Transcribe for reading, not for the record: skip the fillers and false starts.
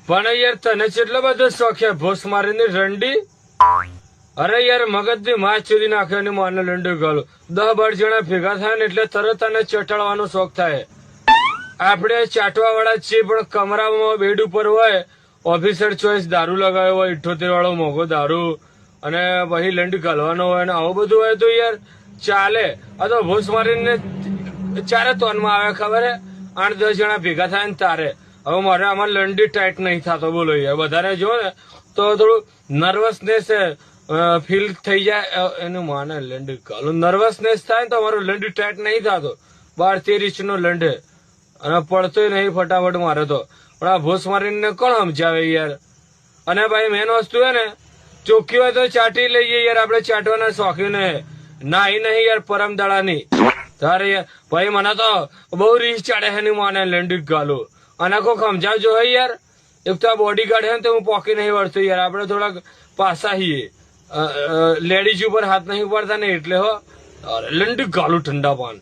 પણ યાર તને કેટલો બધો શોખ છે ભોસ મારીને રંડી? અરે યાર મગજ ની માછ ચોરી નાખે અને માને લંડુ ગાલું 10-12 જણા ભેગા થાય ને એટલે તરત તને ચટાડવાનો શોખ થાય. આપણે ચાટવા વાળા છીએ પણ કમરામાં બેડ ઉપર હોય ઓફિસર ચોઈસ દારૂ લગાવ્યો હોય 78 વાળો મોંઘો દારૂ અને પછી લંડ ગાલવાનો હોય ને આવું બધું હોય તો યાર ચાલે. આ તો ભોસ મારીને ચારે તોનમાં આવે ખબર હે 8-10 જણા ભેગા થાય ને તારે. હવે મારે આમાં લંડી ટાઈટ નહીં થતો બોલો યાર. વધારે જો ને તો થોડું નર્વસનેસ ફીલ થઈ જાય એનું માને લંડી ગાલું નર્વસનેસ થાય તો મારું લંડી ટાઈટ નહીં થતો. 12-13 ઇંચનો લંડ અને પડતોય નહીં ફટાફટ મારે તો. પણ આ ભોસ મારીને કોણ સમજાવે યાર. અને ભાઈ મેન વસ્તુ હે ને ચોખ્ખી હોય તો ચાટી લઈએ યાર. આપણે ચાટવાના શોખીન હે નાઈ નહીં યાર પરમ દાડાની તારે યાર. ભાઈ મને તો બહુ રીસ ચાડે છે ની માને લંડી ગાલું અને કોક સમજાવજો હે યાર. એક તો આ બોડી ગાર્ડ હે ને તો હું પોકી નહીં વળતો યાર. આપણે થોડાક પાસા છીએ લેડીઝ ઉપર હાથ નહીં પડતા ને એટલે હો લંડી ગાલું ઠંડા પાન.